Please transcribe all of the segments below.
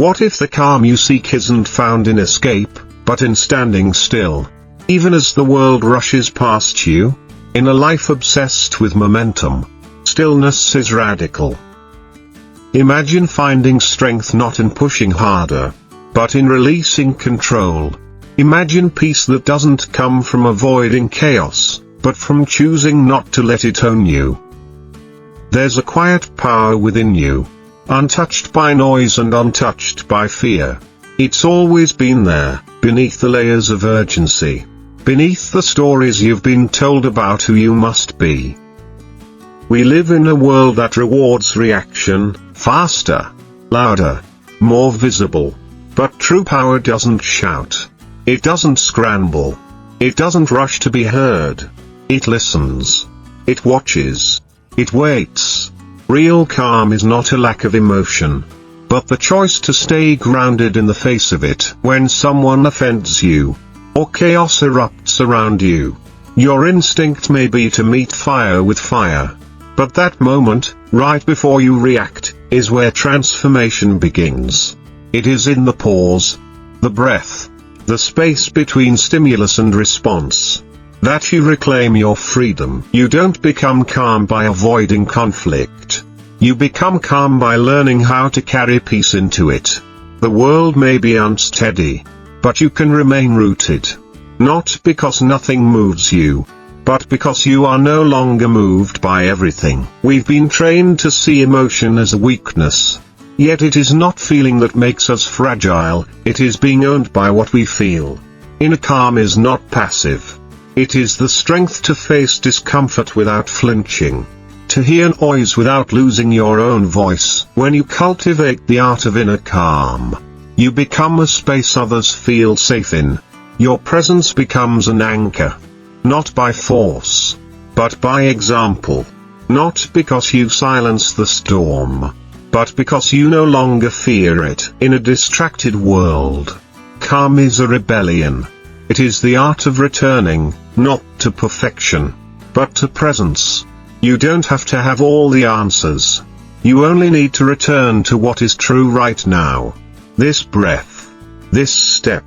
What if the calm you seek isn't found in escape, but in standing still? Even as the world rushes past you, in a life obsessed with momentum, stillness is radical. Imagine finding strength not in pushing harder, but in releasing control. Imagine peace that doesn't come from avoiding chaos, but from choosing not to let it own you. There's a quiet power within you, untouched by noise and untouched by fear. It's always been there, beneath the layers of urgency, beneath the stories you've been told about who you must be. We live in a world that rewards reaction, faster, louder, more visible. But true power doesn't shout. It doesn't scramble. It doesn't rush to be heard. It listens. It watches. It waits. Real calm is not a lack of emotion, but the choice to stay grounded in the face of it when someone offends you, or chaos erupts around you. Your instinct may be to meet fire with fire. But that moment, right before you react, is where transformation begins. It is in the pause, the breath, the space between stimulus and response, that you reclaim your freedom. You don't become calm by avoiding conflict. You become calm by learning how to carry peace into it. The world may be unsteady, but you can remain rooted. Not because nothing moves you, but because you are no longer moved by everything. We've been trained to see emotion as a weakness. Yet it is not feeling that makes us fragile, it is being owned by what we feel. Inner calm is not passive. It is the strength to face discomfort without flinching. To hear noise without losing your own voice. When you cultivate the art of inner calm, you become a space others feel safe in. Your presence becomes an anchor. Not by force, but by example. Not because you silence the storm, but because you no longer fear it. In a distracted world, calm is a rebellion. It is the art of returning, not to perfection, but to presence. You don't have to have all the answers. You only need to return to what is true right now. This breath, this step,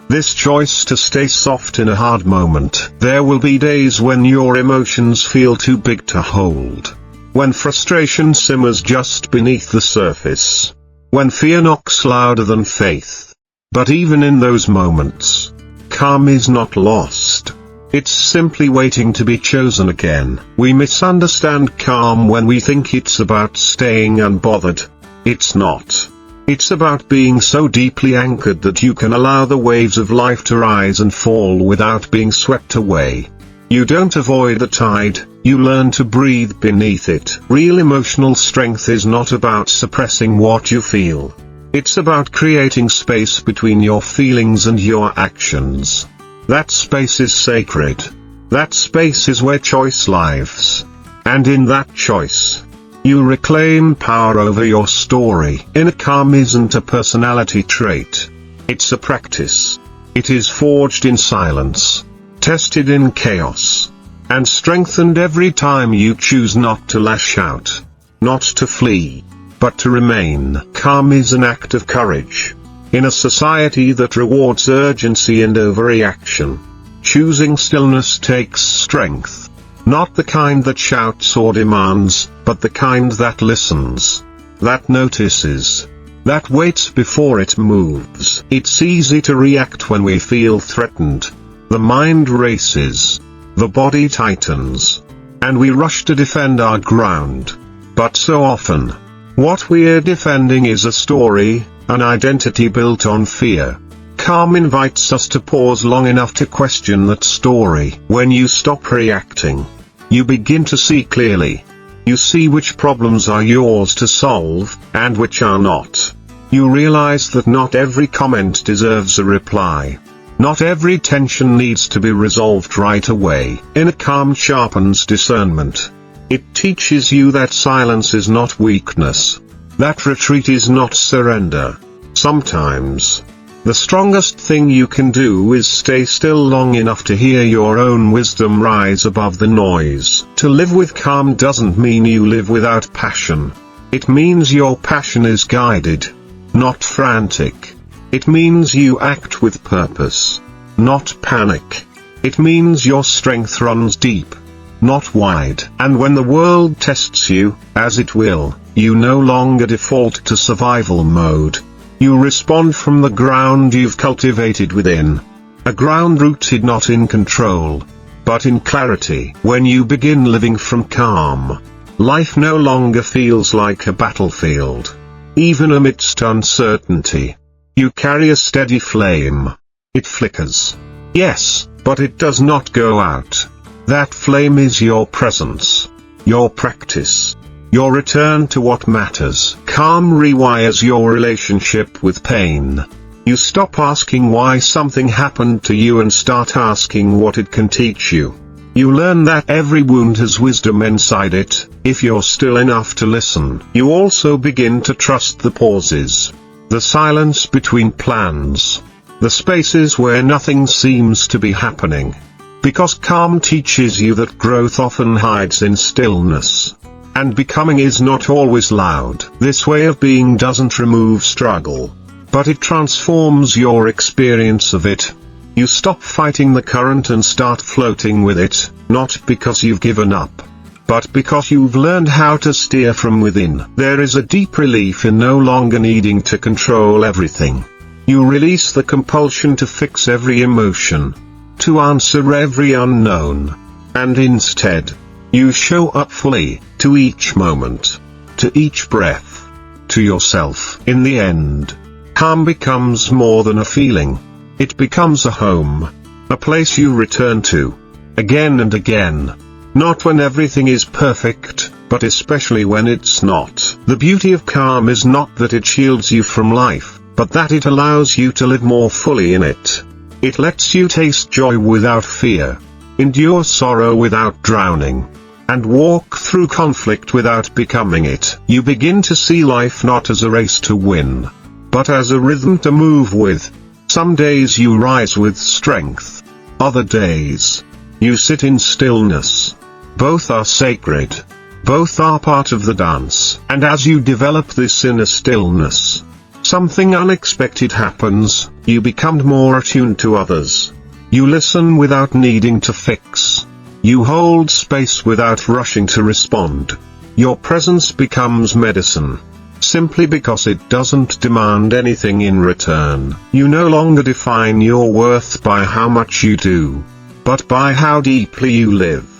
this choice to stay soft in a hard moment. There will be days when your emotions feel too big to hold. When frustration simmers just beneath the surface. When fear knocks louder than faith. But even in those moments, calm is not lost. It's simply waiting to be chosen again. We misunderstand calm when we think it's about staying unbothered. It's not. It's about being so deeply anchored that you can allow the waves of life to rise and fall without being swept away. You don't avoid the tide, you learn to breathe beneath it. Real emotional strength is not about suppressing what you feel. It's about creating space between your feelings and your actions. That space is sacred. That space is where choice lives. And in that choice, you reclaim power over your story. Inner calm isn't a personality trait. It's a practice. It is forged in silence, tested in chaos, and strengthened every time you choose not to lash out, not to flee, but to remain. Calm is an act of courage. In a society that rewards urgency and overreaction, choosing stillness takes strength. Not the kind that shouts or demands, but the kind that listens, that notices, that waits before it moves. It's easy to react when we feel threatened. The mind races, the body tightens, and we rush to defend our ground. But so often, what we're defending is a story, an identity built on fear. Calm invites us to pause long enough to question that story. When you stop reacting, you begin to see clearly. You see which problems are yours to solve, and which are not. You realize that not every comment deserves a reply. Not every tension needs to be resolved right away. Inner calm sharpens discernment. It teaches you that silence is not weakness. That retreat is not surrender. Sometimes, the strongest thing you can do is stay still long enough to hear your own wisdom rise above the noise. To live with calm doesn't mean you live without passion. It means your passion is guided, not frantic. It means you act with purpose, not panic. It means your strength runs deep, not wide. And when the world tests you, as it will, you no longer default to survival mode. You respond from the ground you've cultivated within. A ground rooted not in control, but in clarity. When you begin living from calm, life no longer feels like a battlefield. Even amidst uncertainty, you carry a steady flame. It flickers. Yes, but it does not go out. That flame is your presence, your practice, your return to what matters. Calm rewires your relationship with pain. You stop asking why something happened to you and start asking what it can teach you. You learn that every wound has wisdom inside it, if you're still enough to listen. You also begin to trust the pauses, the silence between plans, the spaces where nothing seems to be happening. Because calm teaches you that growth often hides in stillness. And becoming is not always loud. This way of being doesn't remove struggle, but it transforms your experience of it. You stop fighting the current and start floating with it, not because you've given up, but because you've learned how to steer from within. There is a deep relief in no longer needing to control everything. You release the compulsion to fix every emotion, to answer every unknown, and instead, you show up fully, to each moment, to each breath, to yourself. In the end, calm becomes more than a feeling. It becomes a home, a place you return to, again and again. Not when everything is perfect, but especially when it's not. The beauty of calm is not that it shields you from life, but that it allows you to live more fully in it. It lets you taste joy without fear, endure sorrow without drowning, and walk through conflict without becoming it. You begin to see life not as a race to win, but as a rhythm to move with. Some days you rise with strength, other days, you sit in stillness. Both are sacred. Both are part of the dance. And as you develop this inner stillness, something unexpected happens. You become more attuned to others. You listen without needing to fix. You hold space without rushing to respond. Your presence becomes medicine, simply because it doesn't demand anything in return. You no longer define your worth by how much you do, but by how deeply you live.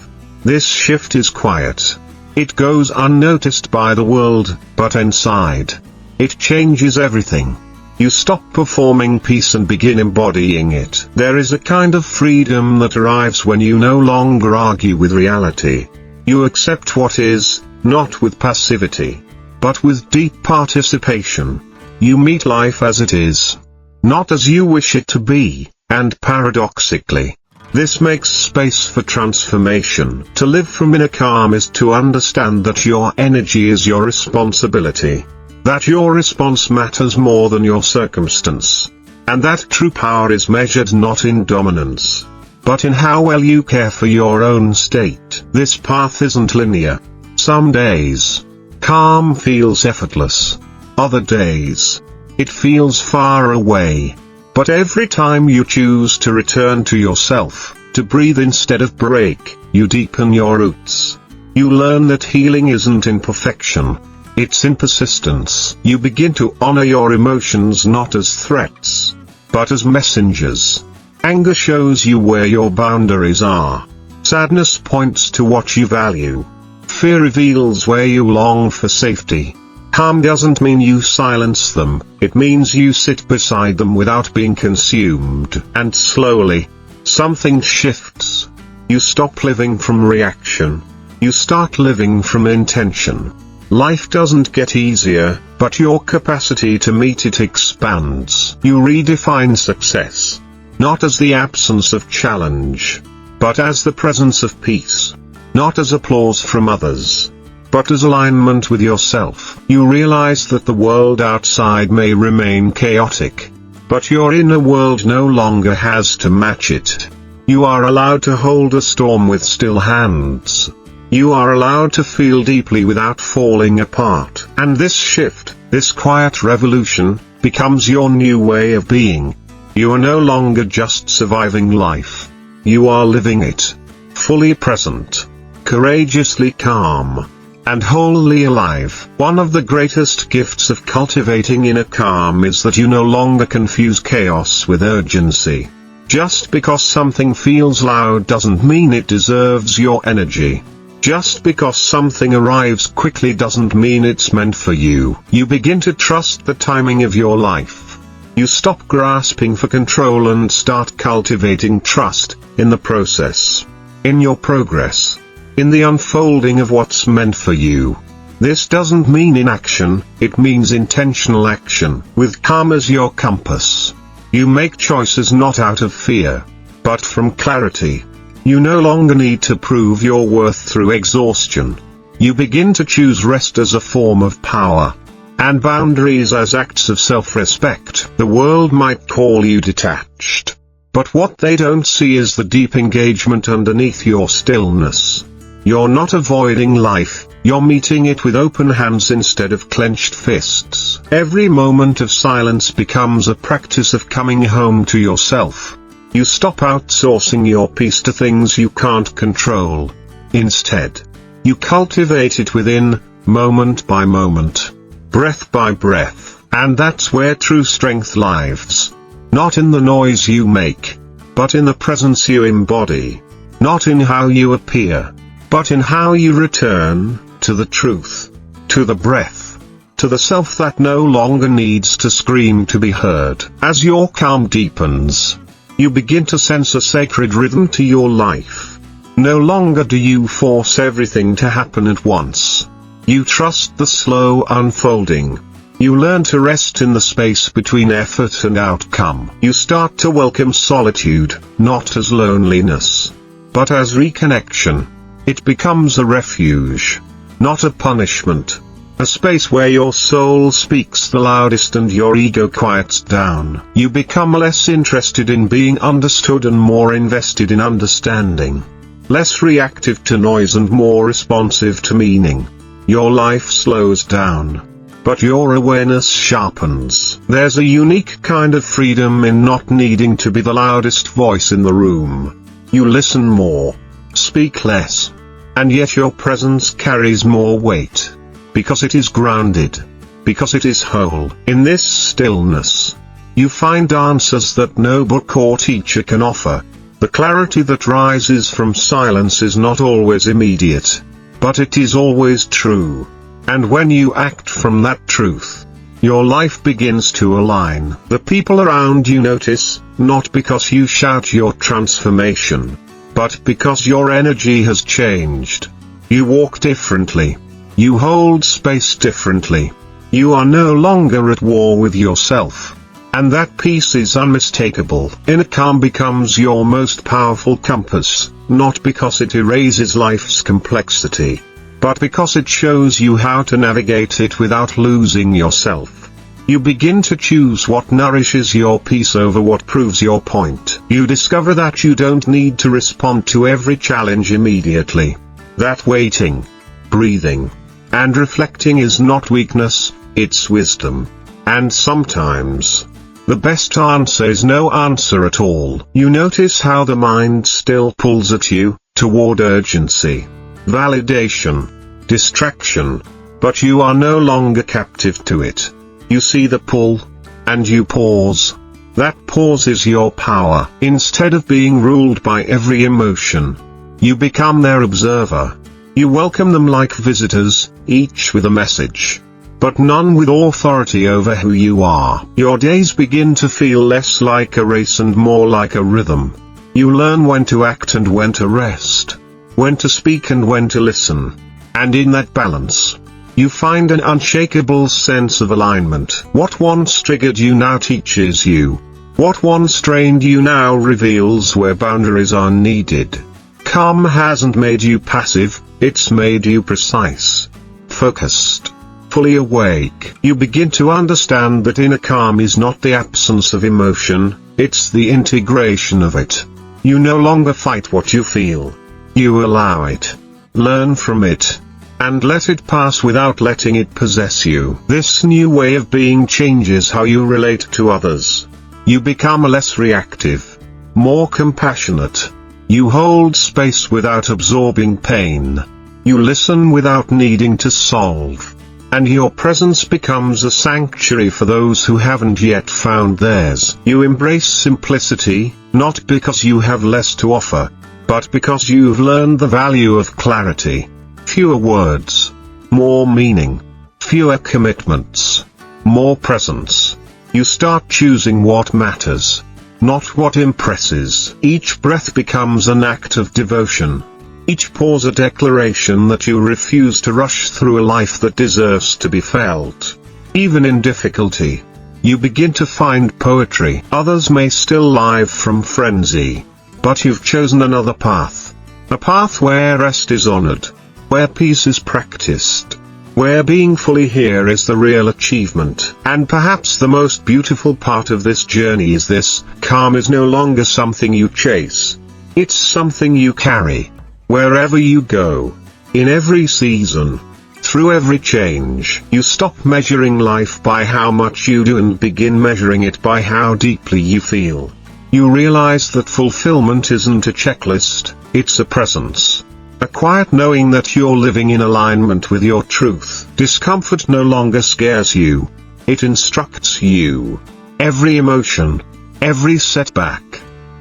This shift is quiet. It goes unnoticed by the world, but inside, it changes everything. You stop performing peace and begin embodying it. There is a kind of freedom that arrives when you no longer argue with reality. You accept what is, not with passivity, but with deep participation. You meet life as it is, not as you wish it to be, and paradoxically, this makes space for transformation. To live from inner calm is to understand that your energy is your responsibility, that your response matters more than your circumstance, and that true power is measured not in dominance, but in how well you care for your own state. This path isn't linear. Some days, calm feels effortless. Other days, it feels far away. But every time you choose to return to yourself, to breathe instead of break, you deepen your roots. You learn that healing isn't in perfection, it's in persistence. You begin to honor your emotions not as threats, but as messengers. Anger shows you where your boundaries are. Sadness points to what you value. Fear reveals where you long for safety. Calm doesn't mean you silence them, it means you sit beside them without being consumed. And slowly, something shifts. You stop living from reaction. You start living from intention. Life doesn't get easier, but your capacity to meet it expands. You redefine success, not as the absence of challenge, but as the presence of peace. Not as applause from others, but as alignment with yourself. You realize that the world outside may remain chaotic, but your inner world no longer has to match it. You are allowed to hold a storm with still hands. You are allowed to feel deeply without falling apart. And this shift, this quiet revolution, becomes your new way of being. You are no longer just surviving life. You are living it. Fully present. Courageously calm. And wholly alive. One of the greatest gifts of cultivating inner calm is that you no longer confuse chaos with urgency. Just because something feels loud doesn't mean it deserves your energy. Just because something arrives quickly doesn't mean it's meant for you. You begin to trust the timing of your life. You stop grasping for control and start cultivating trust, in the process. In your progress. In the unfolding of what's meant for you. This doesn't mean inaction, it means intentional action, with calm as your compass. You make choices not out of fear, but from clarity. You no longer need to prove your worth through exhaustion. You begin to choose rest as a form of power, and boundaries as acts of self-respect. The world might call you detached, but what they don't see is the deep engagement underneath your stillness. You're not avoiding life, you're meeting it with open hands instead of clenched fists. Every moment of silence becomes a practice of coming home to yourself. You stop outsourcing your peace to things you can't control. Instead, you cultivate it within, moment by moment, breath by breath, and that's where true strength lies. Not in the noise you make, but in the presence you embody. Not in how you appear, but in how you return, to the truth, to the breath, to the self that no longer needs to scream to be heard. As your calm deepens, you begin to sense a sacred rhythm to your life. No longer do you force everything to happen at once. You trust the slow unfolding. You learn to rest in the space between effort and outcome. You start to welcome solitude, not as loneliness, but as reconnection. It becomes a refuge, not a punishment. A space where your soul speaks the loudest and your ego quiets down. You become less interested in being understood and more invested in understanding. Less reactive to noise and more responsive to meaning. Your life slows down, but your awareness sharpens. There's a unique kind of freedom in not needing to be the loudest voice in the room. You listen more, speak less, and yet your presence carries more weight. Because it is grounded. Because it is whole. In this stillness, you find answers that no book or teacher can offer. The clarity that rises from silence is not always immediate, but it is always true. And when you act from that truth, your life begins to align. The people around you notice, not because you shout your transformation, but because your energy has changed. You walk differently. You hold space differently. You are no longer at war with yourself. And that peace is unmistakable. Inner calm becomes your most powerful compass, not because it erases life's complexity, but because it shows you how to navigate it without losing yourself. You begin to choose what nourishes your peace over what proves your point. You discover that you don't need to respond to every challenge immediately. That waiting, breathing, and reflecting is not weakness, it's wisdom. And sometimes, the best answer is no answer at all. You notice how the mind still pulls at you, toward urgency, validation, distraction, but you are no longer captive to it. You see the pull, and you pause. That pause is your power. Instead of being ruled by every emotion, you become their observer. You welcome them like visitors, each with a message, but none with authority over who you are. Your days begin to feel less like a race and more like a rhythm. You learn when to act and when to rest, when to speak and when to listen. And in that balance, you find an unshakable sense of alignment. What once triggered you now teaches you. What once strained you now reveals where boundaries are needed. Calm hasn't made you passive, it's made you precise, focused, fully awake. You begin to understand that inner calm is not the absence of emotion, it's the integration of it. You no longer fight what you feel. You allow it, learn from it, and let it pass without letting it possess you. This new way of being changes how you relate to others. You become less reactive, more compassionate. You hold space without absorbing pain. You listen without needing to solve. And your presence becomes a sanctuary for those who haven't yet found theirs. You embrace simplicity, not because you have less to offer, but because you've learned the value of clarity. Fewer words, more meaning. Fewer commitments, more presence. You start choosing what matters, not what impresses. Each breath becomes an act of devotion. Each pause a declaration that you refuse to rush through a life that deserves to be felt. Even in difficulty, you begin to find poetry. Others may still live from frenzy, but you've chosen another path. A path where rest is honored, where peace is practiced, where being fully here is the real achievement. And perhaps the most beautiful part of this journey is this: calm is no longer something you chase. It's something you carry. Wherever you go, in every season, through every change, you stop measuring life by how much you do and begin measuring it by how deeply you feel. You realize that fulfillment isn't a checklist, it's a presence. A quiet knowing that you're living in alignment with your truth. Discomfort no longer scares you. It instructs you. Every emotion, every setback,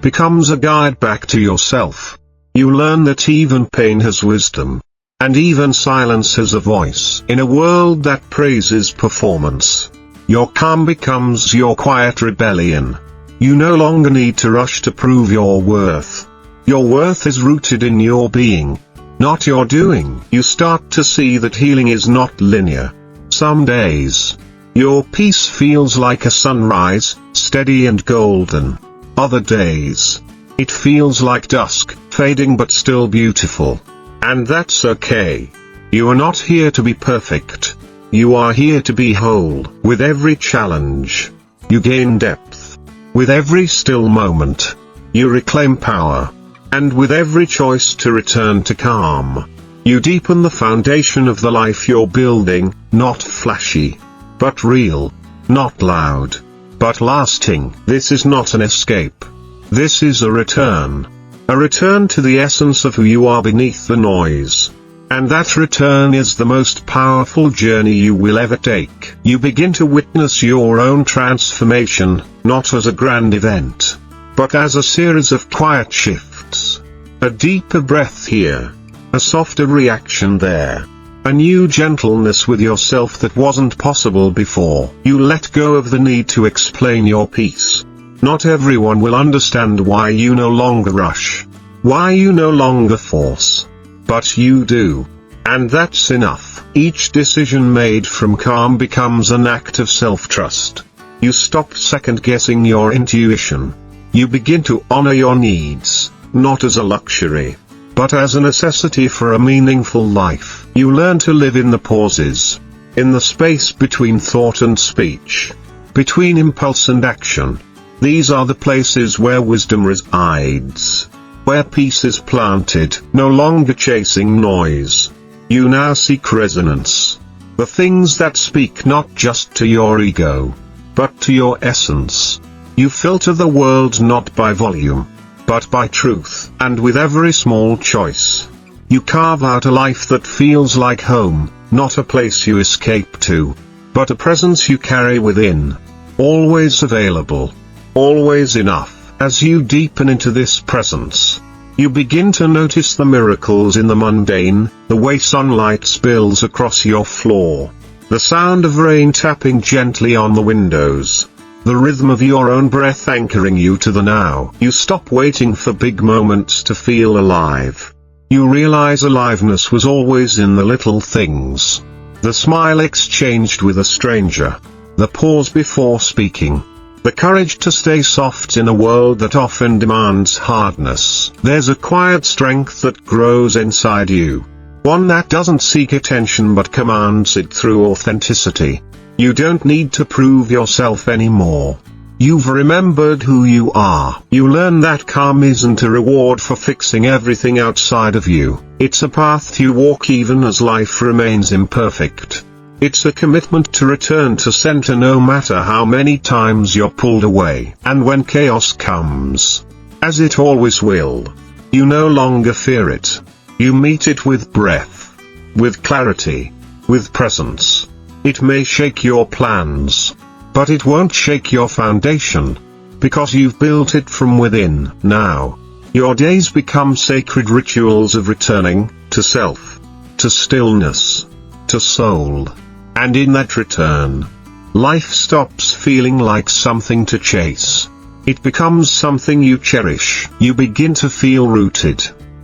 becomes a guide back to yourself. You learn that even pain has wisdom, and even silence has a voice. In a world that praises performance, your calm becomes your quiet rebellion. You no longer need to rush to prove your worth. Your worth is rooted in your being, not your doing. You start to see that healing is not linear. Some days, your peace feels like a sunrise, steady and golden. Other days, it feels like dusk, fading but still beautiful. And that's okay. You are not here to be perfect. You are here to be whole. With every challenge, you gain depth. With every still moment, you reclaim power. And with every choice to return to calm, you deepen the foundation of the life you're building. Not flashy, but real. Not loud, but lasting. This is not an escape. This is a return. A return to the essence of who you are beneath the noise. And that return is the most powerful journey you will ever take. You begin to witness your own transformation, not as a grand event, but as a series of quiet shifts. A deeper breath here, a softer reaction there, a new gentleness with yourself that wasn't possible before. You let go of the need to explain your peace. Not everyone will understand why you no longer rush, why you no longer force, but you do. And that's enough. Each decision made from calm becomes an act of self-trust. You stop second-guessing your intuition. You begin to honor your needs, not as a luxury, but as a necessity for a meaningful life. You learn to live in the pauses, in the space between thought and speech, between impulse and action. These are the places where wisdom resides, where peace is planted. No longer chasing noise, you now seek resonance. The things that speak not just to your ego, but to your essence. You filter the world not by volume, but by truth. And with every small choice, you carve out a life that feels like home, not a place you escape to, but a presence you carry within. Always available. Always enough. As you deepen into this presence, you begin to notice the miracles in the mundane, the way sunlight spills across your floor, the sound of rain tapping gently on the windows, the rhythm of your own breath anchoring you to the now. You stop waiting for big moments to feel alive. You realize aliveness was always in the little things. The smile exchanged with a stranger, the pause before speaking, the courage to stay soft in a world that often demands hardness. There's a quiet strength that grows inside you, one that doesn't seek attention but commands it through authenticity. You don't need to prove yourself anymore. You've remembered who you are. You learn that calm isn't a reward for fixing everything outside of you. It's a path you walk even as life remains imperfect. It's a commitment to return to center no matter how many times you're pulled away. And when chaos comes, as it always will, you no longer fear it. You meet it with breath, with clarity, with presence. It may shake your plans, but it won't shake your foundation, because you've built it from within. Now, your days become sacred rituals of returning to self, to stillness, to soul. And in that return, life stops feeling like something to chase. It becomes something you cherish. You begin to feel rooted,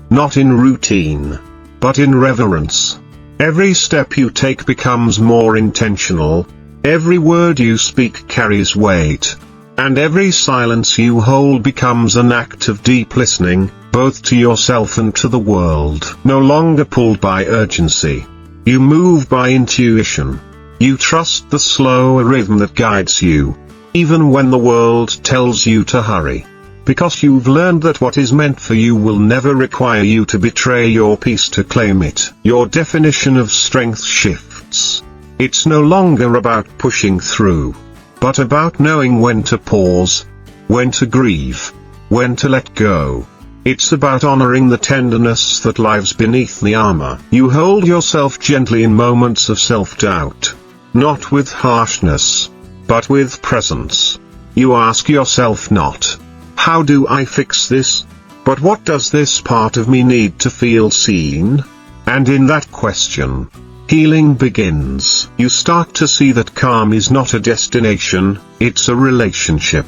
not in routine, but in reverence. Every step you take becomes more intentional. Every word you speak carries weight, and every silence you hold becomes an act of deep listening, both to yourself and to the world. No longer pulled by urgency, you move by intuition. You trust the slower rhythm that guides you, even when the world tells you to hurry. Because you've learned that what is meant for you will never require you to betray your peace to claim it. Your definition of strength shifts. It's no longer about pushing through, but about knowing when to pause, when to grieve, when to let go. It's about honoring the tenderness that lies beneath the armor. You hold yourself gently in moments of self-doubt, not with harshness, but with presence. You ask yourself not, how do I fix this? But what does this part of me need to feel seen? And in that question, healing begins. You start to see that calm is not a destination, it's a relationship.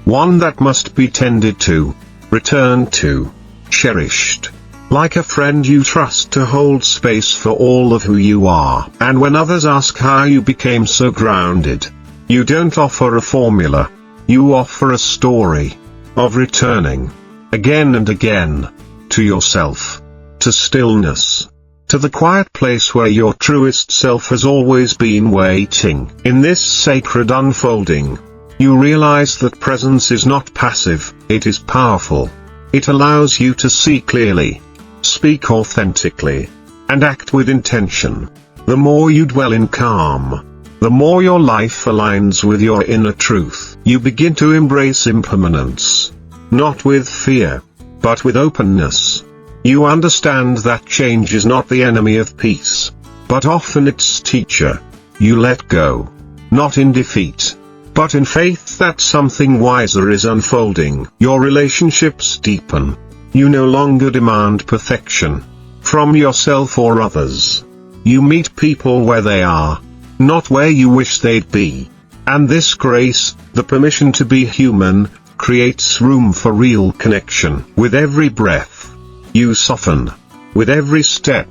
One that must be tended to, returned to, cherished. Like a friend you trust to hold space for all of who you are. And when others ask how you became so grounded, you don't offer a formula. You offer a story of returning, again and again, to yourself, to stillness, to the quiet place where your truest self has always been waiting. In this sacred unfolding, you realize that presence is not passive, it is powerful. It allows you to see clearly, speak authentically, and act with intention. The more you dwell in calm, the more your life aligns with your inner truth. You begin to embrace impermanence, not with fear, but with openness. You understand that change is not the enemy of peace, but often its teacher. You let go, not in defeat, but in faith that something wiser is unfolding. Your relationships deepen. You no longer demand perfection from yourself or others. You meet people where they are, not where you wish they'd be. And this grace, the permission to be human, creates room for real connection. With every breath, you soften. With every step,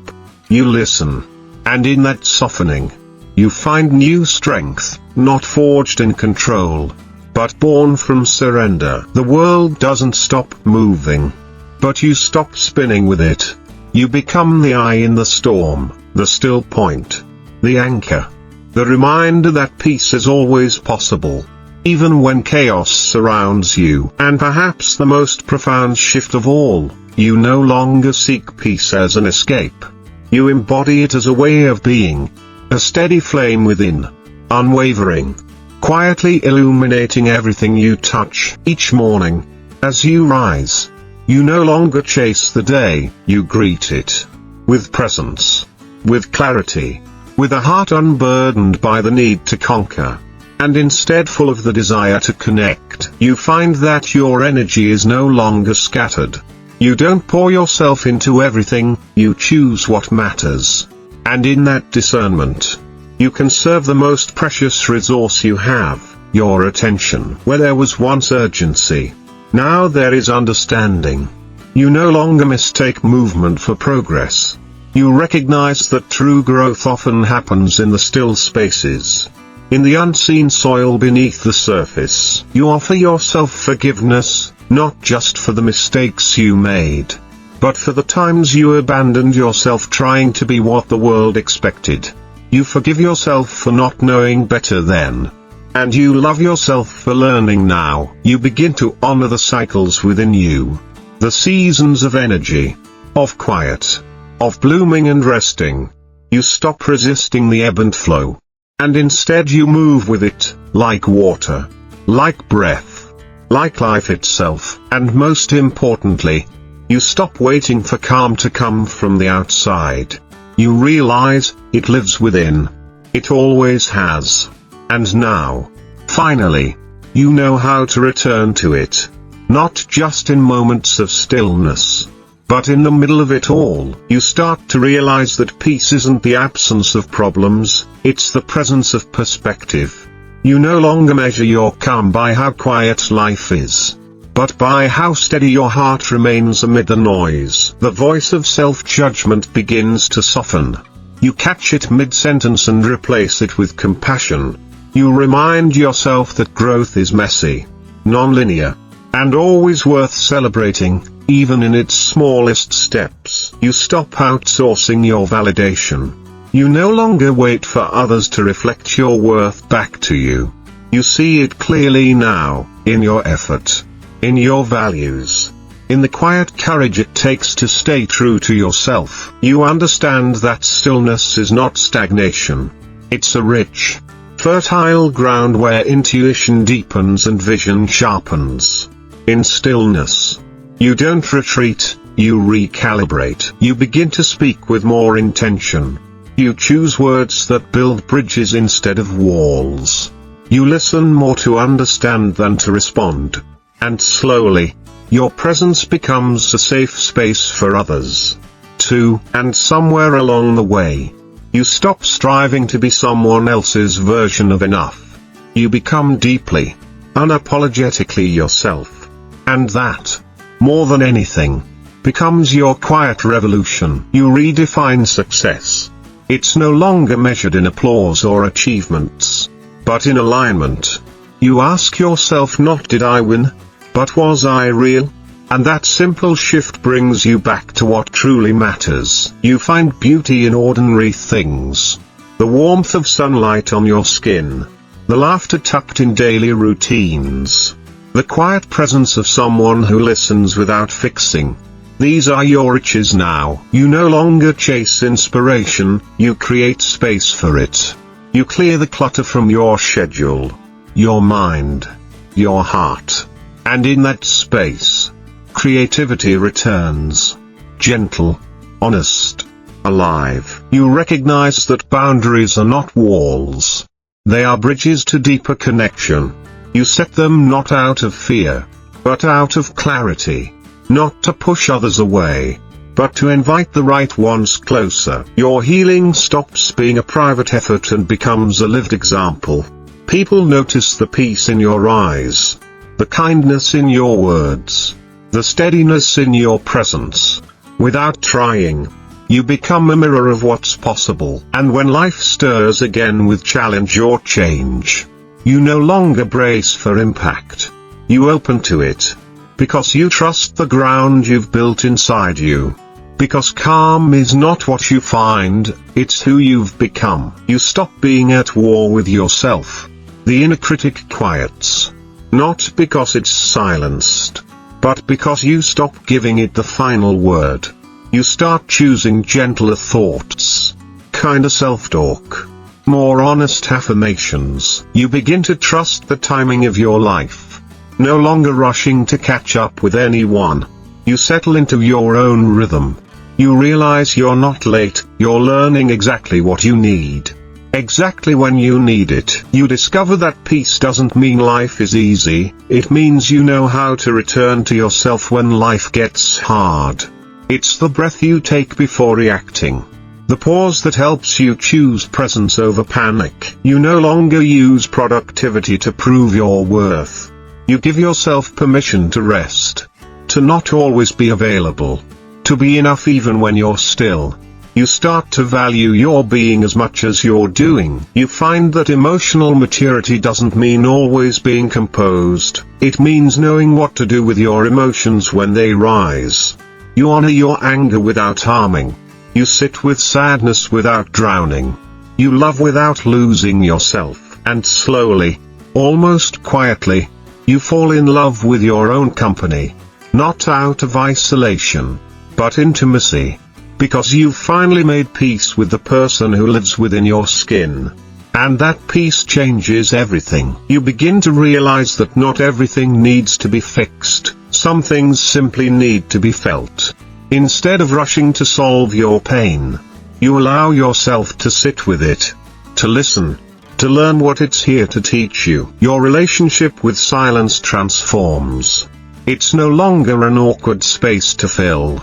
you listen. And in that softening, you find new strength, not forged in control, but born from surrender. The world doesn't stop moving, but you stop spinning with it. You become the eye in the storm, the still point, the anchor, the reminder that peace is always possible, even when chaos surrounds you. And perhaps the most profound shift of all, you no longer seek peace as an escape. You embody it as a way of being, a steady flame within, unwavering, quietly illuminating everything you touch. Each morning, as you rise, you no longer chase the day, you greet it with presence, with clarity, with a heart unburdened by the need to conquer, and instead full of the desire to connect. You find that your energy is no longer scattered. You don't pour yourself into everything, you choose what matters. And in that discernment, you can serve the most precious resource you have, your attention. Where there was once urgency, now there is understanding. You no longer mistake movement for progress. You recognize that true growth often happens in the still spaces, in the unseen soil beneath the surface. You offer yourself forgiveness, not just for the mistakes you made, but for the times you abandoned yourself trying to be what the world expected. You forgive yourself for not knowing better then, And you love yourself for learning now. You begin to honor the cycles within you. The seasons of energy, of quiet, of blooming and resting. You stop resisting the ebb and flow. And instead you move with it, like water, like breath, like life itself. And most importantly, you stop waiting for calm to come from the outside. You realize, it lives within. It always has. And now, finally, you know how to return to it. Not just in moments of stillness, but in the middle of it all. You start to realize that peace isn't the absence of problems, it's the presence of perspective. You no longer measure your calm by how quiet life is, but by how steady your heart remains amid the noise. The voice of self-judgment begins to soften. You catch it mid-sentence and replace it with compassion. You remind yourself that growth is messy, non-linear, and always worth celebrating, even in its smallest steps. You stop outsourcing your validation. You no longer wait for others to reflect your worth back to you. You see it clearly now, in your effort, in your values, in the quiet courage it takes to stay true to yourself. You understand that stillness is not stagnation. It's a rich, fertile ground where intuition deepens and vision sharpens. In stillness, you don't retreat, you recalibrate. You begin to speak with more intention. You choose words that build bridges instead of walls. You listen more to understand than to respond. And slowly, your presence becomes a safe space for others, too. And somewhere along the way, you stop striving to be someone else's version of enough. You become deeply, unapologetically yourself. And that, more than anything, becomes your quiet revolution. You redefine success. It's no longer measured in applause or achievements, but in alignment. You ask yourself not did I win, but was I real? And that simple shift brings you back to what truly matters. You find beauty in ordinary things. The warmth of sunlight on your skin. The laughter tucked in daily routines. The quiet presence of someone who listens without fixing. These are your riches now. You no longer chase inspiration, you create space for it. You clear the clutter from your schedule, your mind, your heart. And in that space, creativity returns. Gentle, honest, alive. You recognize that boundaries are not walls. They are bridges to deeper connection. You set them not out of fear, but out of clarity. Not to push others away, but to invite the right ones closer. Your healing stops being a private effort and becomes a lived example. People notice the peace in your eyes, the kindness in your words, the steadiness in your presence. Without trying, you become a mirror of what's possible. And when life stirs again with challenge or change, you no longer brace for impact. You open to it. Because you trust the ground you've built inside you. Because calm is not what you find, it's who you've become. You stop being at war with yourself. The inner critic quiets. Not because it's silenced, but because you stop giving it the final word. You start choosing gentler thoughts, kinder self-talk, more honest affirmations. You begin to trust the timing of your life. No longer rushing to catch up with anyone. You settle into your own rhythm. You realize you're not late, you're learning exactly what you need. Exactly when you need it. You discover that peace doesn't mean life is easy, it means you know how to return to yourself when life gets hard. It's the breath you take before reacting. The pause that helps you choose presence over panic. You no longer use productivity to prove your worth. You give yourself permission to rest, to not always be available, to be enough even when you're still. You start to value your being as much as your doing. You find that emotional maturity doesn't mean always being composed, it means knowing what to do with your emotions when they rise. You honor your anger without harming. You sit with sadness without drowning. You love without losing yourself. And slowly, Almost quietly, you fall in love with your own company. Not out of isolation, but intimacy. Because you've finally made peace with the person who lives within your skin. And that peace changes everything. You begin to realize that not everything needs to be fixed, some things simply need to be felt. Instead of rushing to solve your pain, you allow yourself to sit with it, to listen, to learn what it's here to teach you. Your relationship with silence transforms. It's no longer an awkward space to fill,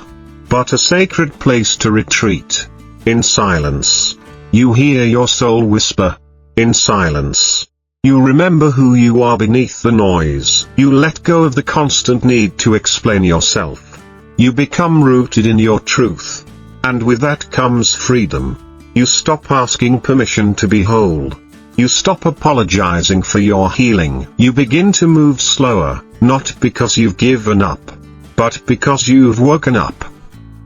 but a sacred place to retreat. In silence, you hear your soul whisper. In silence, you remember who you are beneath the noise. You let go of the constant need to explain yourself. You become rooted in your truth. And with that comes freedom. You stop asking permission to be whole. You stop apologizing for your healing. You begin to move slower, not because you've given up, but because you've woken up.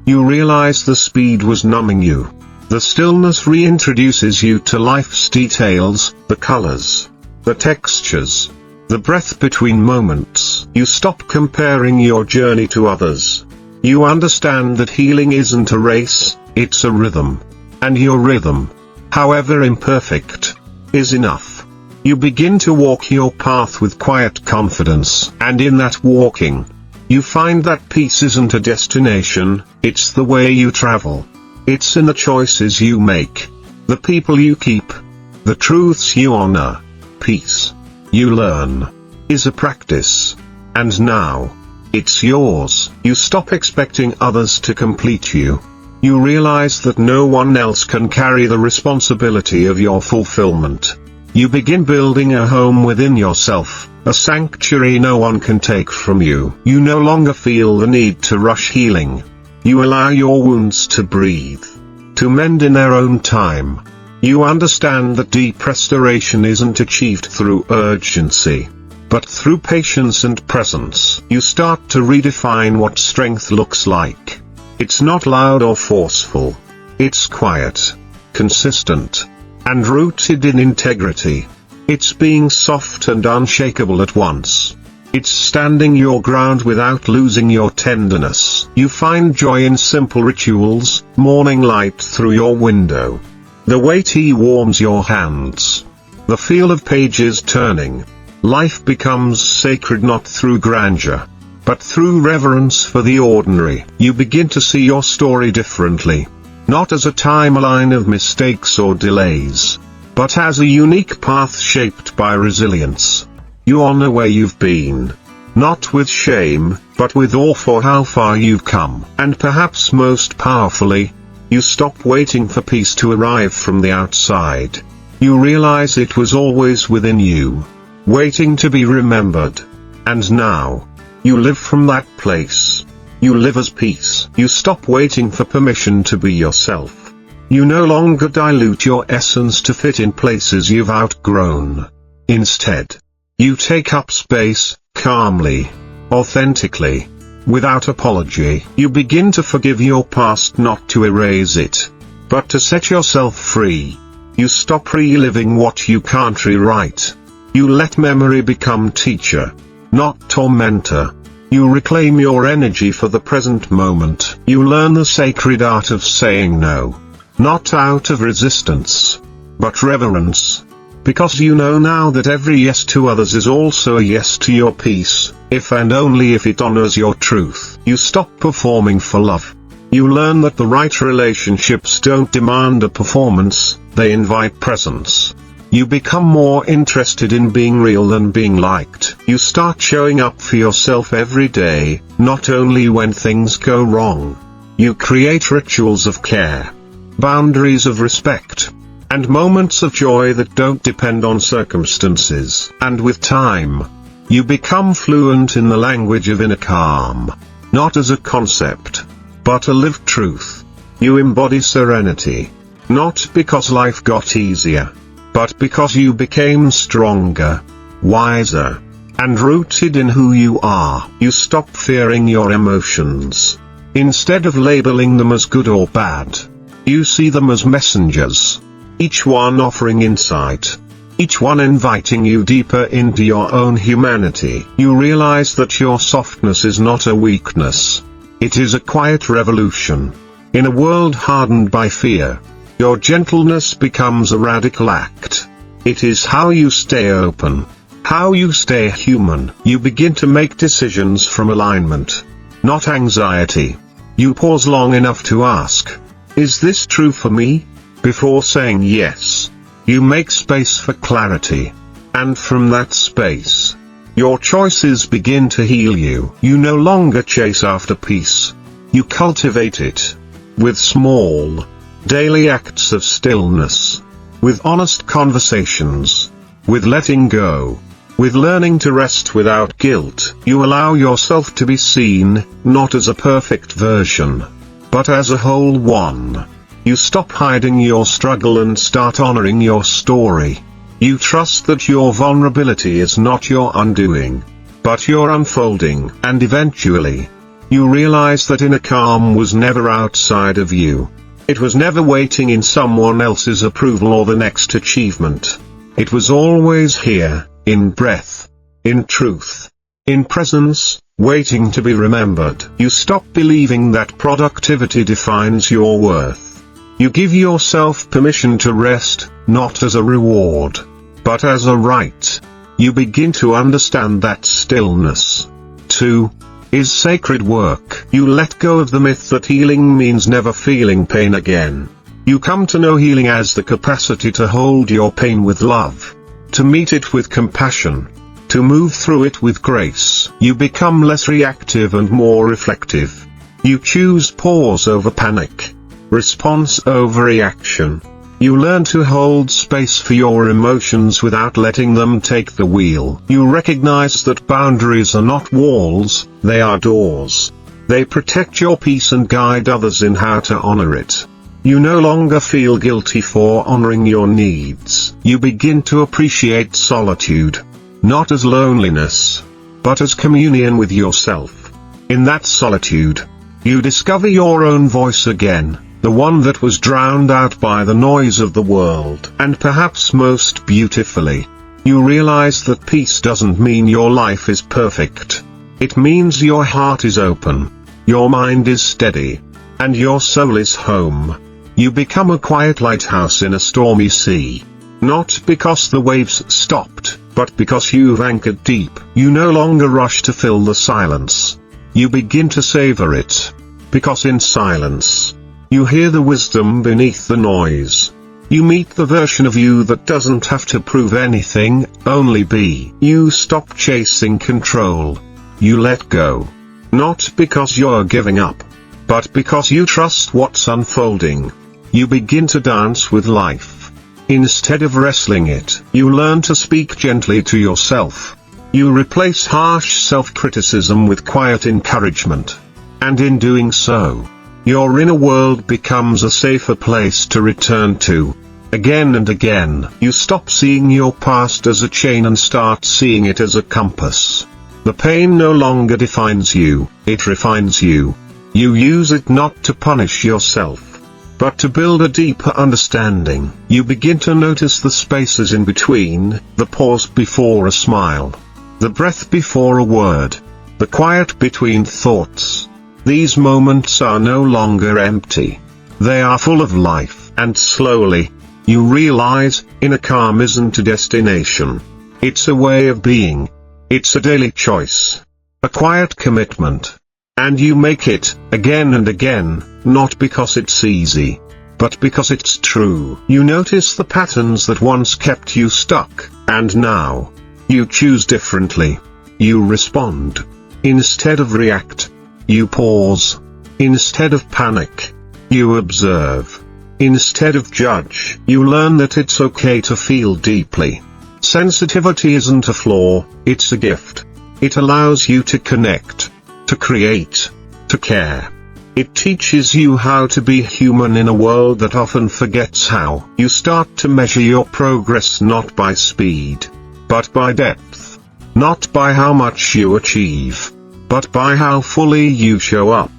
You realize the speed was numbing you. The stillness reintroduces you to life's details, the colors, the textures, the breath between moments. You stop comparing your journey to others. You understand that healing isn't a race, it's a rhythm. And your rhythm, however imperfect, is enough. You begin to walk your path with quiet confidence, and in that walking, you find that peace isn't a destination, it's the way you travel. It's in the choices you make, the people you keep, the truths you honor. Peace, you learn, is a practice. And now, it's yours. You stop expecting others to complete you. You realize that no one else can carry the responsibility of your fulfillment. You begin building a home within yourself, a sanctuary no one can take from you. You no longer feel the need to rush healing. You allow your wounds to breathe, to mend in their own time. You understand that deep restoration isn't achieved through urgency, but through patience and presence. You start to redefine what strength looks like. It's not loud or forceful. It's quiet, consistent, and rooted in integrity. It's being soft and unshakable at once. It's standing your ground without losing your tenderness. You find joy in simple rituals, morning light through your window, the way tea warms your hands, the feel of pages turning. Life becomes sacred not through grandeur, but through reverence for the ordinary. You begin to see your story differently, not as a timeline of mistakes or delays, but as a unique path shaped by resilience. You honor where you've been, not with shame, but with awe for how far you've come. And perhaps most powerfully, you stop waiting for peace to arrive from the outside. You realize it was always within you, waiting to be remembered. And now, you live from that place. You live as peace. You stop waiting for permission to be yourself. You no longer dilute your essence to fit in places you've outgrown. Instead, you take up space, calmly, authentically, without apology. You begin to forgive your past, not to erase it, but to set yourself free. You stop reliving what you can't rewrite. You let memory become teacher, not tormentor. You reclaim your energy for the present moment. You learn the sacred art of saying no, not out of resistance, but reverence. Because you know now that every yes to others is also a yes to your peace, if and only if it honors your truth. You stop performing for love. You learn that the right relationships don't demand a performance, they invite presence. You become more interested in being real than being liked. You start showing up for yourself every day, not only when things go wrong. You create rituals of care, boundaries of respect, and moments of joy that don't depend on circumstances. And with time, you become fluent in the language of inner calm, not as a concept, but a lived truth. You embody serenity, not because life got easier, but because you became stronger, wiser, and rooted in who you are. You stop fearing your emotions. Instead of labeling them as good or bad, you see them as messengers, each one offering insight, each one inviting you deeper into your own humanity. You realize that your softness is not a weakness. It is a quiet revolution. In a world hardened by fear, your gentleness becomes a radical act. It is how you stay open, how you stay human. You begin to make decisions from alignment, not anxiety. You pause long enough to ask, is this true for me? Before saying yes, you make space for clarity. And from that space, your choices begin to heal you. You no longer chase after peace. You cultivate it. With small, daily acts of stillness. With honest conversations. With letting go. With learning to rest without guilt. You allow yourself to be seen, not as a perfect version, but as a whole one. You stop hiding your struggle and start honoring your story. You trust that your vulnerability is not your undoing, but your unfolding. And eventually, you realize that inner calm was never outside of you. It was never waiting in someone else's approval or the next achievement. It was always here, in breath, in truth, in presence, waiting to be remembered. You stop believing that productivity defines your worth. You give yourself permission to rest, not as a reward, but as a right. You begin to understand that stillness, too, is sacred work. You let go of the myth that healing means never feeling pain again. You come to know healing as the capacity to hold your pain with love, to meet it with compassion, to move through it with grace. You become less reactive and more reflective. You choose pause over panic, response over reaction. You learn to hold space for your emotions without letting them take the wheel. You recognize that boundaries are not walls, they are doors. They protect your peace and guide others in how to honor it. You no longer feel guilty for honoring your needs. You begin to appreciate solitude, not as loneliness, but as communion with yourself. In that solitude, you discover your own voice again, the one that was drowned out by the noise of the world. And perhaps most beautifully, you realize that peace doesn't mean your life is perfect. It means your heart is open, your mind is steady, and your soul is home. You become a quiet lighthouse in a stormy sea. Not because the waves stopped, but because you've anchored deep. You no longer rush to fill the silence. You begin to savor it. Because in silence, you hear the wisdom beneath the noise. You meet the version of you that doesn't have to prove anything, only be. You stop chasing control. You let go. Not because you're giving up, but because you trust what's unfolding. You begin to dance with life. Instead of wrestling it, you learn to speak gently to yourself. You replace harsh self-criticism with quiet encouragement. And in doing so, your inner world becomes a safer place to return to. Again and again, you stop seeing your past as a chain and start seeing it as a compass. The pain no longer defines you, it refines you. You use it not to punish yourself, but to build a deeper understanding. You begin to notice the spaces in between, the pause before a smile, the breath before a word, the quiet between thoughts. These moments are no longer empty. They are full of life. And slowly, you realize, inner calm isn't a destination. It's a way of being. It's a daily choice. A quiet commitment. And you make it, again and again, not because it's easy, but because it's true. You notice the patterns that once kept you stuck, and now, you choose differently. You respond. Instead of react. You pause. Instead of panic, you observe. Instead of judge, you learn that it's okay to feel deeply. Sensitivity isn't a flaw, it's a gift. It allows you to connect, to create, to care. It teaches you how to be human in a world that often forgets how. You start to measure your progress not by speed, but by depth. Not by how much you achieve, but by how fully you show up.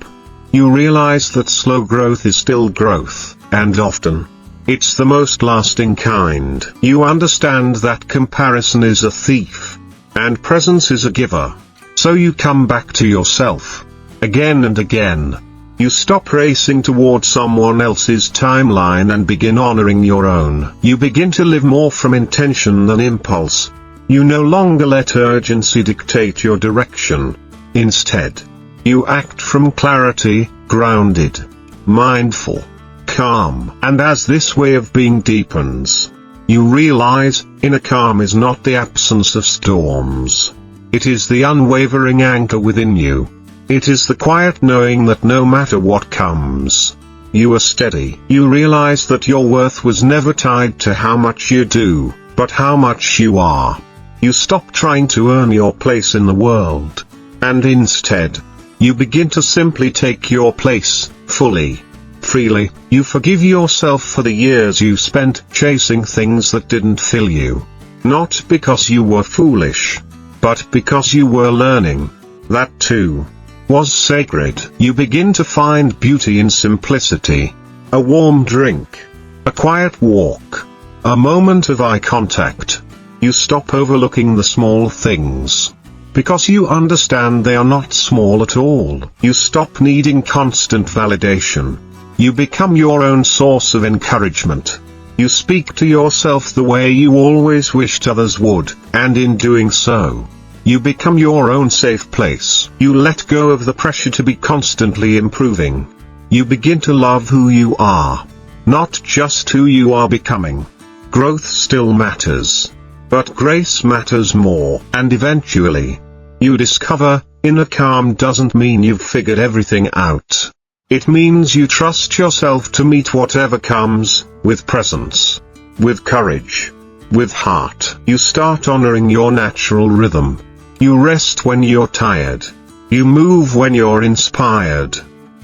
You realize that slow growth is still growth, and often, It's the most lasting kind. You understand that comparison is a thief, and presence is a giver. So you come back to yourself, again and again. You stop racing toward someone else's timeline and begin honoring your own. You begin to live more from intention than impulse. You no longer let urgency dictate your direction. Instead, you act from clarity, grounded, mindful, calm. And as this way of being deepens, you realize, inner calm is not the absence of storms. It is the unwavering anchor within you. It is the quiet knowing that no matter what comes, you are steady. You realize that your worth was never tied to how much you do, but how much you are. You stop trying to earn your place in the world, and instead, you begin to simply take your place, fully, freely. You forgive yourself for the years you spent chasing things that didn't fill you. Not because you were foolish, but because you were learning. That too was sacred. You begin to find beauty in simplicity. A warm drink, a quiet walk, a moment of eye contact. You stop overlooking the small things, because you understand they are not small at all. You stop needing constant validation. You become your own source of encouragement. You speak to yourself the way you always wished others would, and in doing so, you become your own safe place. You let go of the pressure to be constantly improving. You begin to love who you are, not just who you are becoming. Growth still matters, but grace matters more. And eventually, you discover, inner calm doesn't mean you've figured everything out. It means you trust yourself to meet whatever comes, with presence, with courage, with heart. You start honoring your natural rhythm. You rest when you're tired. You move when you're inspired.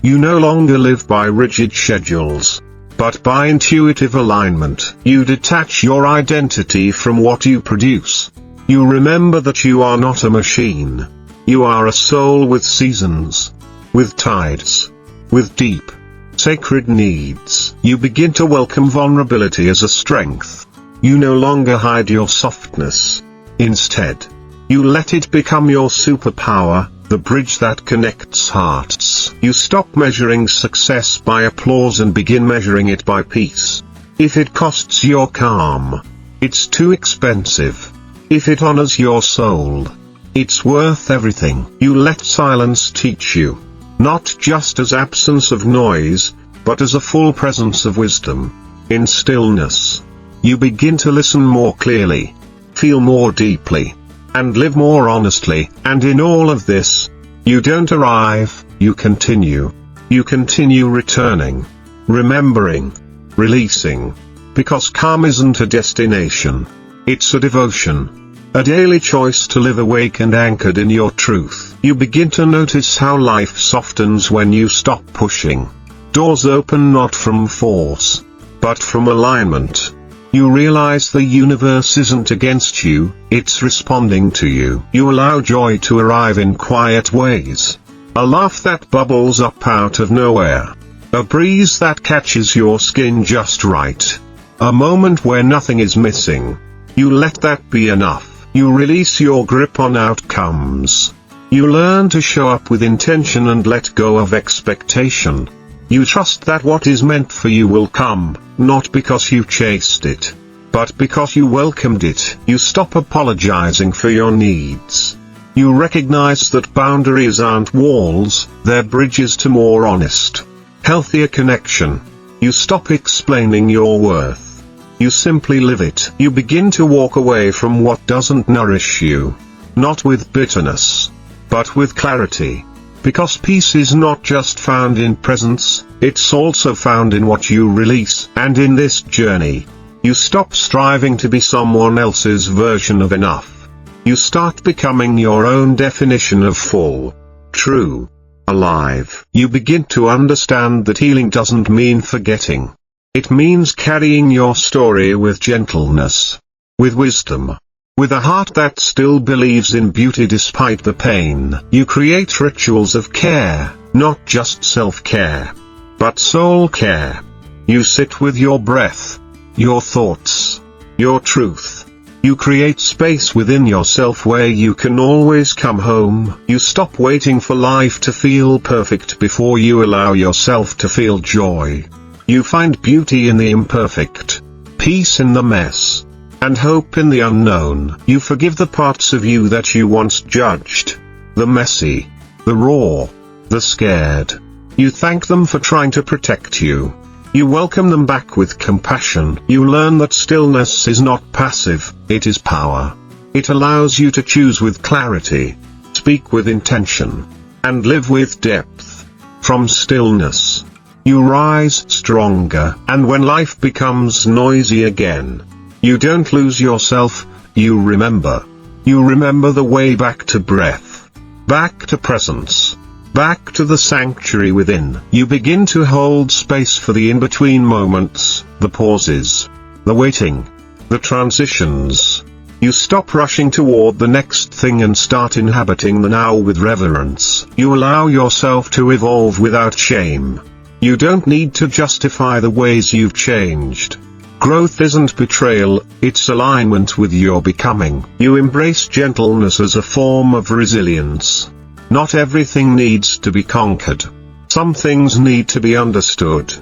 You no longer live by rigid schedules, but by intuitive alignment. You detach your identity from what you produce. You remember that you are not a machine. You are a soul with seasons, with tides, with deep, sacred needs. You begin to welcome vulnerability as a strength. You no longer hide your softness. Instead, you let it become your superpower, the bridge that connects hearts. You stop measuring success by applause and begin measuring it by peace. If it costs your calm, it's too expensive. If it honors your soul, it's worth everything. You let silence teach you, not just as absence of noise, but as a full presence of wisdom. In stillness, you begin to listen more clearly, feel more deeply, and live more honestly. And in all of this, you don't arrive, you continue. You continue returning, remembering, releasing. Because calm isn't a destination, it's a devotion, a daily choice to live awake and anchored in your truth. You begin to notice how life softens when you stop pushing. Doors open not from force, but from alignment. You realize the universe isn't against you, it's responding to you. You allow joy to arrive in quiet ways. A laugh that bubbles up out of nowhere. A breeze that catches your skin just right. A moment where nothing is missing. You let that be enough. You release your grip on outcomes. You learn to show up with intention and let go of expectation. You trust that what is meant for you will come, not because you chased it, but because you welcomed it. You stop apologizing for your needs. You recognize that boundaries aren't walls, they're bridges to more honest, healthier connection. You stop explaining your worth. You simply live it. You begin to walk away from what doesn't nourish you, not with bitterness, but with clarity. Because peace is not just found in presence, it's also found in what you release. And in this journey, you stop striving to be someone else's version of enough. You start becoming your own definition of full, true, alive. You begin to understand that healing doesn't mean forgetting. It means carrying your story with gentleness, with wisdom, with a heart that still believes in beauty despite the pain. You create rituals of care, not just self-care, but soul care. You sit with your breath, your thoughts, your truth. You create space within yourself where you can always come home. You stop waiting for life to feel perfect before you allow yourself to feel joy. You find beauty in the imperfect, peace in the mess, and hope in the unknown. You forgive the parts of you that you once judged, the messy, the raw, the scared. You thank them for trying to protect you. You welcome them back with compassion. You learn that stillness is not passive, it is power. It allows you to choose with clarity, speak with intention, and live with depth. From stillness, you rise stronger, and when life becomes noisy again, you don't lose yourself, you remember. You remember the way back to breath, back to presence, back to the sanctuary within. You begin to hold space for the in-between moments, the pauses, the waiting, the transitions. You stop rushing toward the next thing and start inhabiting the now with reverence. You allow yourself to evolve without shame. You don't need to justify the ways you've changed. Growth isn't betrayal, it's alignment with your becoming. You embrace gentleness as a form of resilience. Not everything needs to be conquered. Some things need to be understood,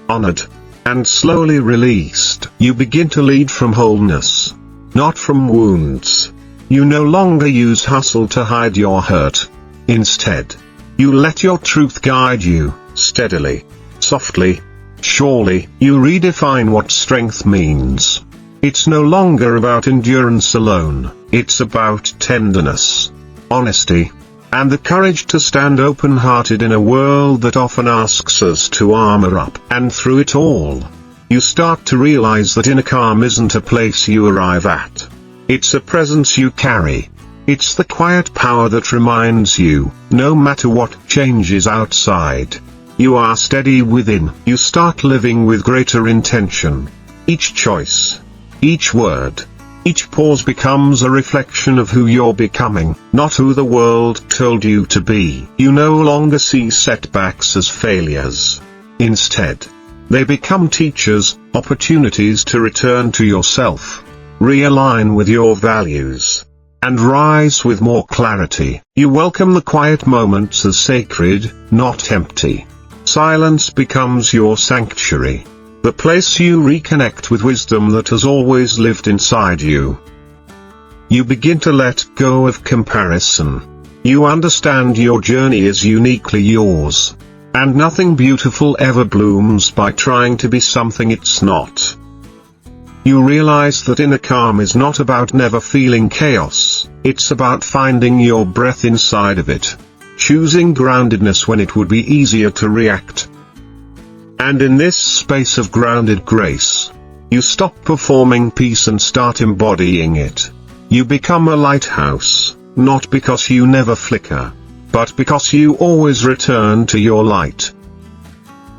honored, and slowly released. You begin to lead from wholeness, not from wounds. You no longer use hustle to hide your hurt. Instead, you let your truth guide you, steadily, softly, surely. You redefine what strength means. It's no longer about endurance alone, it's about tenderness, honesty, and the courage to stand open-hearted in a world that often asks us to armor up. And through it all, you start to realize that inner calm isn't a place you arrive at. It's a presence you carry. It's the quiet power that reminds you, no matter what changes outside, you are steady within. You start living with greater intention. Each choice, each word, each pause becomes a reflection of who you're becoming, not who the world told you to be. You no longer see setbacks as failures. Instead, they become teachers, opportunities to return to yourself, realign with your values, and rise with more clarity. You welcome the quiet moments as sacred, not empty. Silence becomes your sanctuary, the place you reconnect with wisdom that has always lived inside you. You begin to let go of comparison. You understand your journey is uniquely yours, and nothing beautiful ever blooms by trying to be something it's not. You realize that inner calm is not about never feeling chaos, it's about finding your breath inside of it, choosing groundedness when it would be easier to react. And in this space of grounded grace, you stop performing peace and start embodying it. You become a lighthouse, not because you never flicker, but because you always return to your light.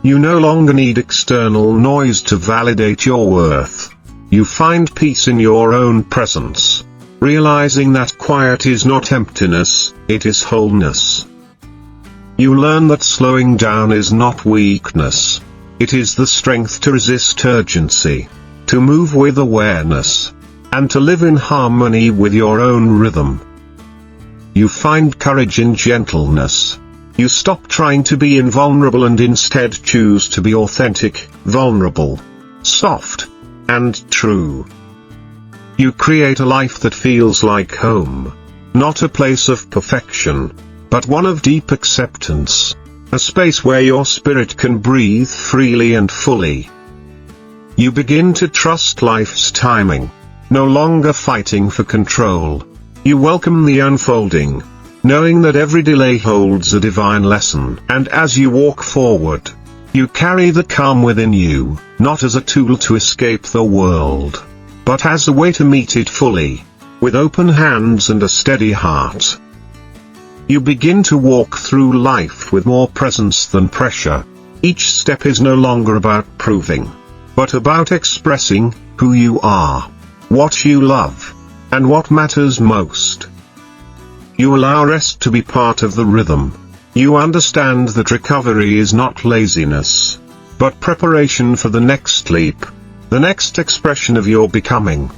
You no longer need external noise to validate your worth. You find peace in your own presence, realizing that quiet is not emptiness, it is wholeness. You learn that slowing down is not weakness. It is the strength to resist urgency, to move with awareness, and to live in harmony with your own rhythm. You find courage in gentleness. You stop trying to be invulnerable and instead choose to be authentic, vulnerable, soft, and true. You create a life that feels like home, not a place of perfection, but one of deep acceptance. A space where your spirit can breathe freely and fully. You begin to trust life's timing, no longer fighting for control. You welcome the unfolding, knowing that every delay holds a divine lesson. And as you walk forward, you carry the calm within you, not as a tool to escape the world, but as a way to meet it fully, with open hands and a steady heart. You begin to walk through life with more presence than pressure. Each step is no longer about proving, but about expressing who you are, what you love, and what matters most. You allow rest to be part of the rhythm. You understand that recovery is not laziness. but preparation for the next leap, the next expression of your becoming.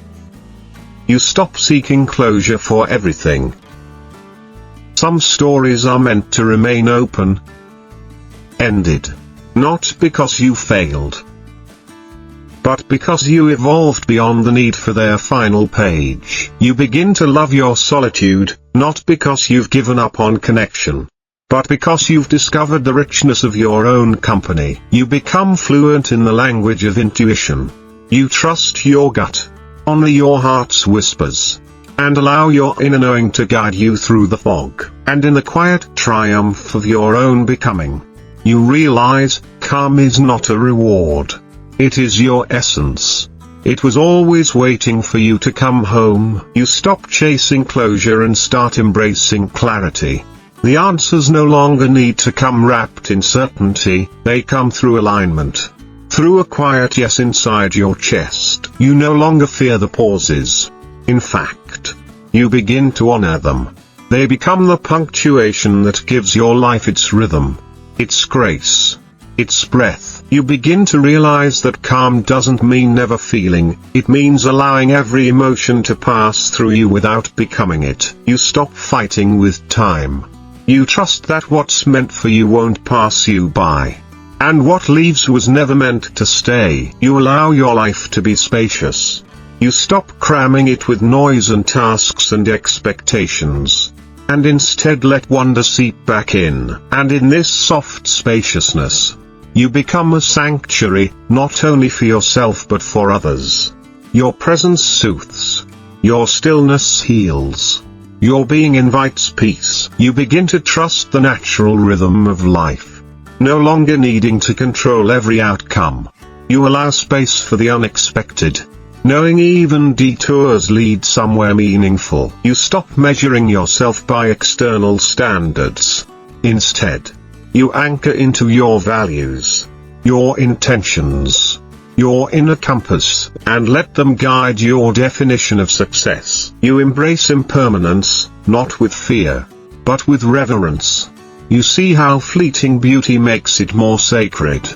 You stop seeking closure for everything. Some stories are meant to remain open-ended, not because you failed, but because you evolved beyond the need for their final page. You begin to love your solitude, not because you've given up on connection, but because you've discovered the richness of your own company. You become fluent in the language of intuition. You trust your gut, honor your heart's whispers, and allow your inner knowing to guide you through the fog. And in the quiet triumph of your own becoming, you realize, calm is not a reward. It is your essence. It was always waiting for you to come home. You stop chasing closure and start embracing clarity. The answers no longer need to come wrapped in certainty, they come through alignment. Through a quiet yes inside your chest. You no longer fear the pauses. In fact, you begin to honor them. They become the punctuation that gives your life its rhythm, its grace, its breath. You begin to realize that calm doesn't mean never feeling, it means allowing every emotion to pass through you without becoming it. You stop fighting with time. You trust that what's meant for you won't pass you by. And what leaves was never meant to stay. You allow your life to be spacious. You stop cramming it with noise and tasks and expectations, and instead let wonder seep back in. And in this soft spaciousness, you become a sanctuary, not only for yourself but for others. Your presence soothes. Your stillness heals. Your being invites peace. You begin to trust the natural rhythm of life, no longer needing to control every outcome. You allow space for the unexpected, knowing even detours lead somewhere meaningful. You stop measuring yourself by external standards. Instead, you anchor into your values, your intentions, your inner compass, and let them guide your definition of success. You embrace impermanence, not with fear, but with reverence. You see how fleeting beauty makes it more sacred,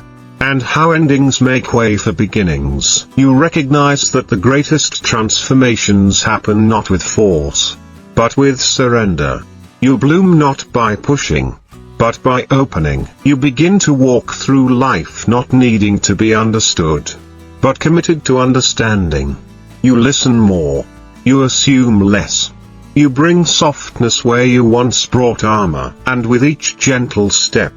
and how endings make way for beginnings. You recognize that the greatest transformations happen not with force, but with surrender. You bloom not by pushing, but by opening. You begin to walk through life not needing to be understood, but committed to understanding. You listen more. You assume less. You bring softness where you once brought armor. And with each gentle step,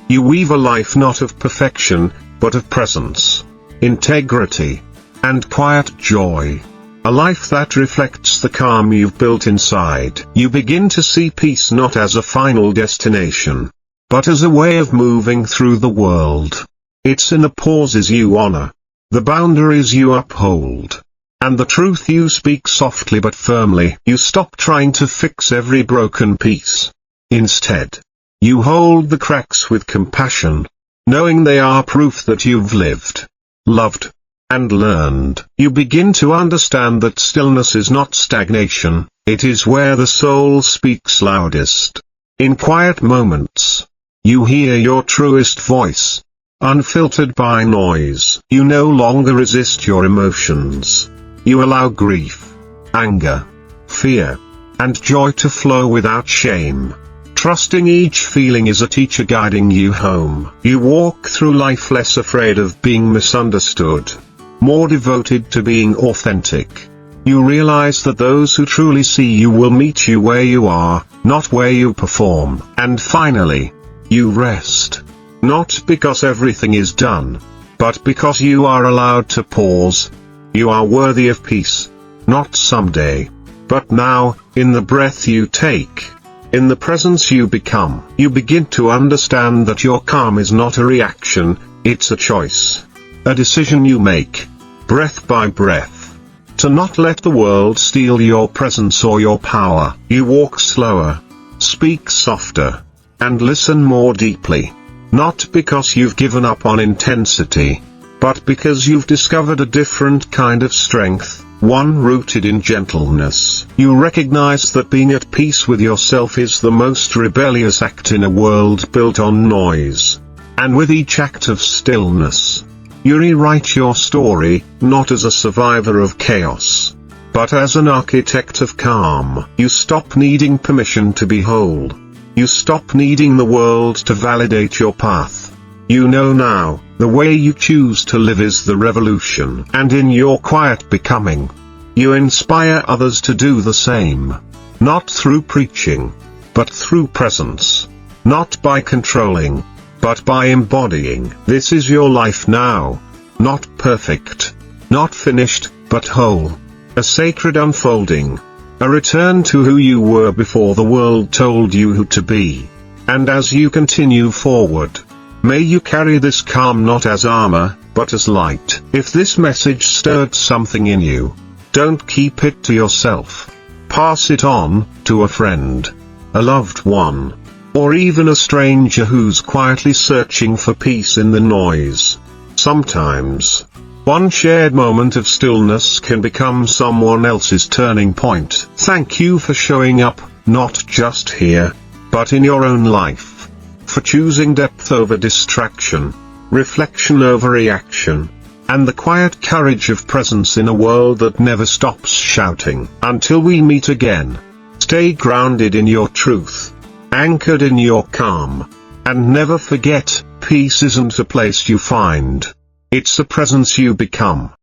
you weave a life not of perfection, but of presence, integrity, and quiet joy. A life that reflects the calm you've built inside. You begin to see peace not as a final destination, but as a way of moving through the world. It's in the pauses you honor, the boundaries you uphold, and the truth you speak softly but firmly. You stop trying to fix every broken piece. Instead, you hold the cracks with compassion, knowing they are proof that you've lived, loved, and learned. You begin to understand that stillness is not stagnation, it is where the soul speaks loudest. In quiet moments, you hear your truest voice, unfiltered by noise. You no longer resist your emotions. You allow grief, anger, fear, and joy to flow without shame. Trusting each feeling is a teacher guiding you home. You walk through life less afraid of being misunderstood, more devoted to being authentic. You realize that those who truly see you will meet you where you are, not where you perform. And finally, you rest. Not because everything is done, but because you are allowed to pause. You are worthy of peace, not someday, but now, in the breath you take, in the presence you become. You begin to understand that your calm is not a reaction, it's a choice. A decision you make, breath by breath, to not let the world steal your presence or your power. You walk slower, speak softer, and listen more deeply. Not because you've given up on intensity, but because you've discovered a different kind of strength, one rooted in gentleness. You recognize that being at peace with yourself is the most rebellious act in a world built on noise. And with each act of stillness, you rewrite your story, not as a survivor of chaos, but as an architect of calm. You stop needing permission to be whole. You stop needing the world to validate your path. You know now, the way you choose to live is the revolution. And in your quiet becoming, you inspire others to do the same. Not through preaching, but through presence. Not by controlling, but by embodying. This is your life now. Not perfect, not finished, but whole. A sacred unfolding. A return to who you were before the world told you who to be. And as you continue forward, may you carry this calm not as armor, but as light. If this message stirred something in you, don't keep it to yourself. Pass it on, to a friend, a loved one, or even a stranger who's quietly searching for peace in the noise. Sometimes, one shared moment of stillness can become someone else's turning point. Thank you for showing up, not just here, but in your own life. For choosing depth over distraction, reflection over reaction, and the quiet courage of presence in a world that never stops shouting. Until we meet again, stay grounded in your truth, anchored in your calm, and never forget, peace isn't a place you find. It's the presence you become.